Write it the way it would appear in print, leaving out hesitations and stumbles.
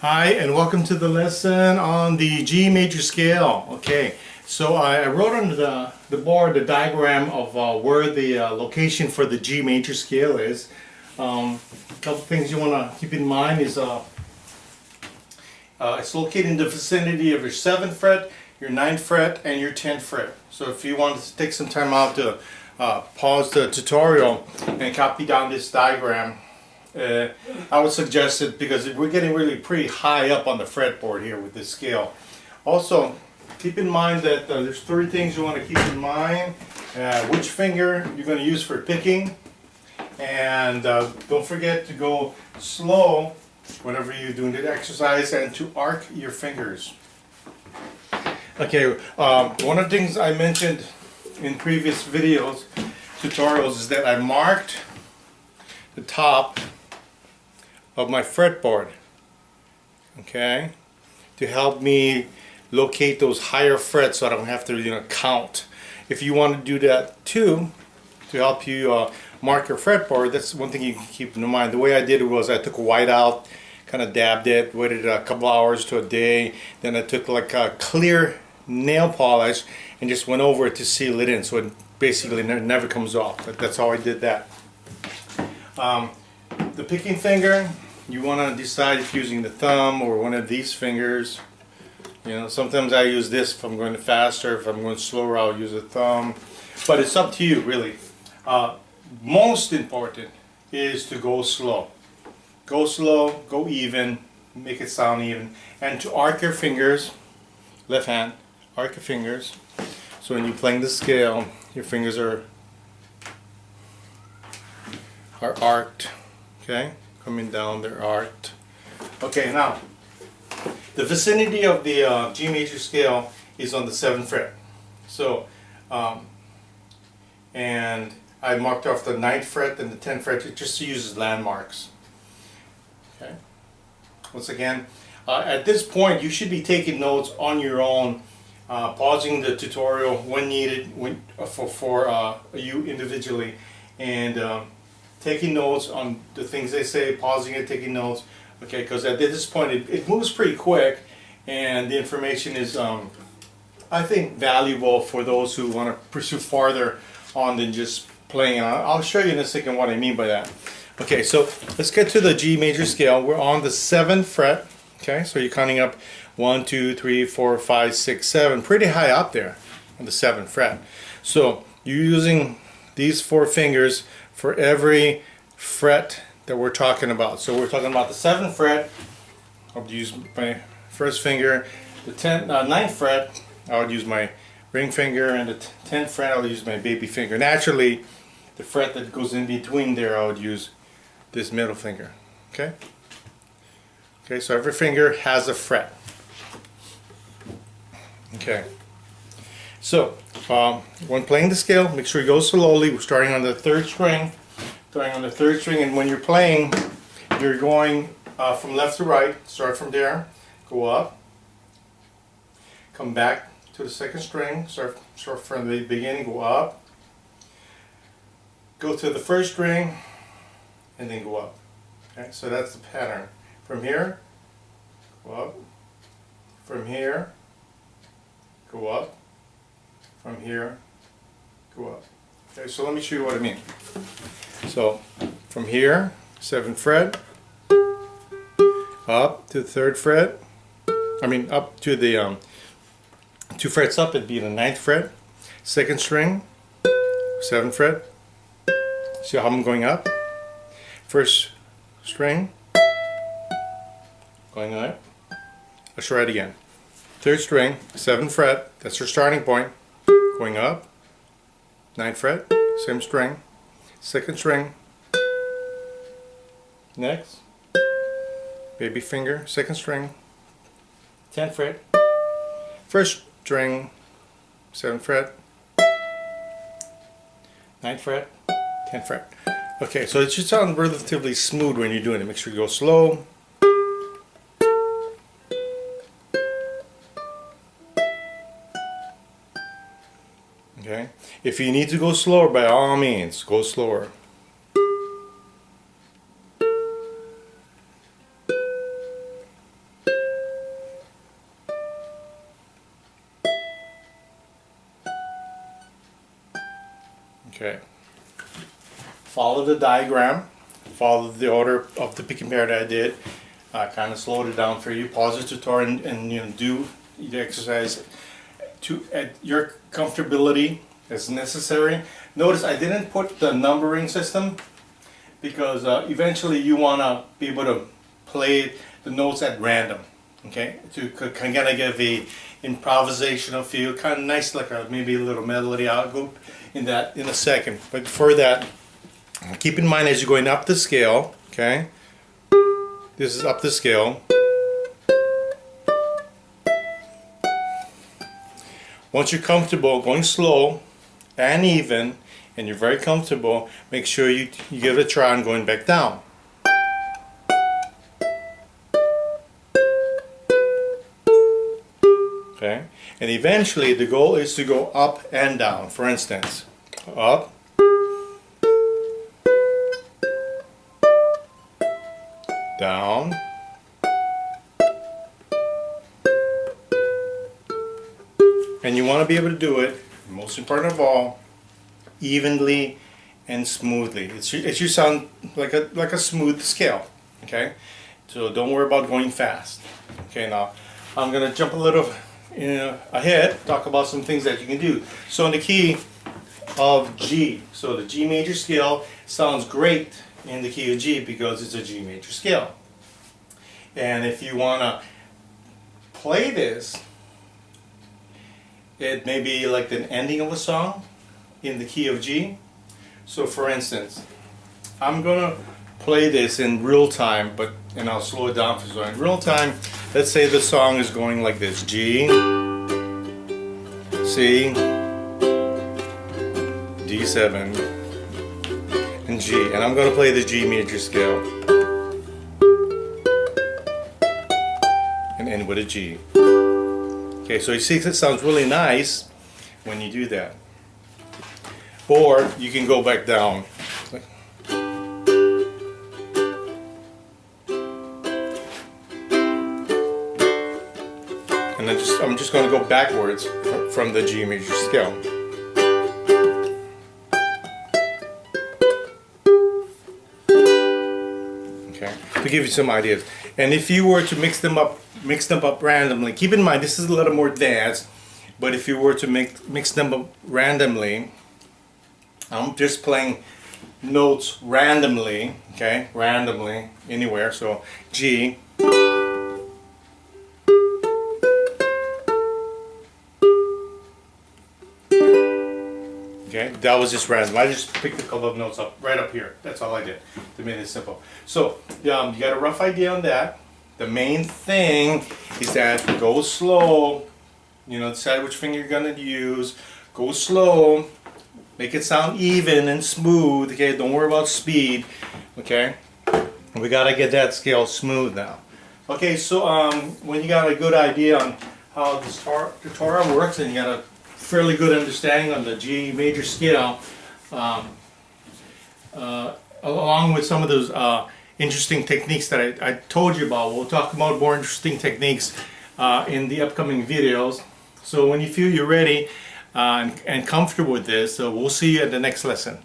Hi, and welcome to the lesson on the G major scale. Okay, so I wrote on the board the diagram of where the location for the G major scale is. A couple things you want to keep in mind is it's located in the vicinity of your 7th fret, your 9th fret, and your 10th fret. So if you want to take some time out to pause the tutorial and copy down this diagram, I would suggest it because we're getting really pretty high up on the fretboard here with this scale. Also, keep in mind that there's 3 things you want to keep in mind. Which finger you're going to use for picking, and don't forget to go slow whenever you're doing the exercise and to arc your fingers. Okay, one of the things I mentioned in previous videos, tutorials, is that I marked the top of my fretboard, okay, to help me locate those higher frets so I don't have to count. If you want to do that too, to help you mark your fretboard, that's one thing you can keep in mind. The way I did it was I took a white out, kind of dabbed it, waited a couple hours to a day, then I took like a clear nail polish and just went over it to seal it in so it basically never comes off. But that's how I did that. The picking finger, you want to decide if you're using the thumb or one of these fingers. Sometimes I use this if I'm going faster. If I'm going slower, I'll use the thumb. But it's up to you, really. Most important is to go slow. Go slow, go even, make it sound even. And to arc your fingers, left hand, arc your fingers. So when you're playing the scale, your fingers are arced. Okay, coming down, they're arced. Okay, now the vicinity of the G major scale is on the 7th fret. So, and I marked off the 9th fret and the 10th fret just to use as landmarks. Okay. Once again, at this point, you should be taking notes on your own, pausing the tutorial when needed, for you individually, and taking notes on the things they say, pausing it, taking notes, okay, because at this point it moves pretty quick, and the information is, I think, valuable for those who want to pursue farther on than just playing. And I'll show you in a second what I mean by that. Okay, so let's get to the G major scale. We're on the 7th fret, okay, so you're counting up 1, 2, 3, 4, 5, 6, 7, pretty high up there on the 7th fret. So you're using these 4 fingers for every fret that we're talking about. So we're talking about the 7th fret, I'll use my first finger. The 9th fret, I would use my ring finger, and the 10th fret, I'll use my baby finger. Naturally, the fret that goes in between there, I would use this middle finger. Okay? Okay, so every finger has a fret. Okay. So, when playing the scale, make sure you go slowly. We're starting on the 3rd string. Starting on the 3rd string, and when you're playing, you're going from left to right. Start from there, go up, come back to the 2nd string, start from the beginning, go up, go to the 1st string, and then go up. Okay, so that's the pattern. From here, go up, from here, go up, from here, go up. Okay, so let me show you what I mean. So from here, 7th fret, up to the 3rd fret, up to the 2 frets up, it'd be the 9th fret, 2nd string, 7th fret. See how I'm going up? 1st string, going up. Let's try it again. 3rd string, 7th fret, that's your starting point, going up. 9th fret, same string, 2nd string, next, baby finger, 2nd string, 10th fret, 1st string, 7th fret, 9th fret, 10th fret. Okay, so it should sound relatively smooth when you're doing it. Make sure you go slow. Okay, if you need to go slower, by all means, go slower. Okay. Follow the diagram. Follow the order of the pick and pair that I did. Kind of slowed it down for you. Pause the tutorial and you know, do the exercise at your comfortability as necessary. Notice I didn't put the numbering system because eventually you want to be able to play the notes at random. Okay, to kind of give a improvisational feel, kind of nice, like maybe a little melody. I'll go in that in a second. But for that, keep in mind as you're going up the scale. Okay, this is up the scale. Once you're comfortable going slow and even, and you're very comfortable, make sure you give it a try on going back down. Okay, and eventually the goal is to go up and down. For instance, up, down, and you want to be able to do it, most important of all, evenly and smoothly. It should sound like a smooth scale. Okay, so don't worry about going fast. Okay, now I'm gonna jump a little ahead, talk about some things that you can do. So in the key of G, so the G major scale sounds great in the key of G because it's a G major scale. And if you want to play this, it may be like the ending of a song in the key of G. So for instance, I'm gonna play this in real time, and I'll slow it down for so in real time. Let's say the song is going like this: G, C, D7, and G. And I'm going to play the G major scale and end with a G. Okay, so you see it sounds really nice when you do that. Or you can go back down. And then I'm just going to go backwards from the G major scale. Okay, to give you some ideas. And if you were to mix them up randomly, keep in mind this is a little more advanced, but if you were to mix them up randomly, I'm just playing notes randomly, okay, randomly anywhere. So G, okay, that was just random. I just picked a couple of notes up right up here. That's all I did to make it simple. So you got a rough idea on that. The main thing is that go slow. You know, decide which finger you're gonna use. Go slow. Make it sound even and smooth. Okay, don't worry about speed. Okay, we gotta get that scale smooth now. Okay, so when you got a good idea on how this tutorial works and you got a fairly good understanding on the G major scale, along with some of those interesting techniques that I told you about. We'll talk about more interesting techniques in the upcoming videos. So when you feel you're ready and comfortable with this, we'll see you at the next lesson.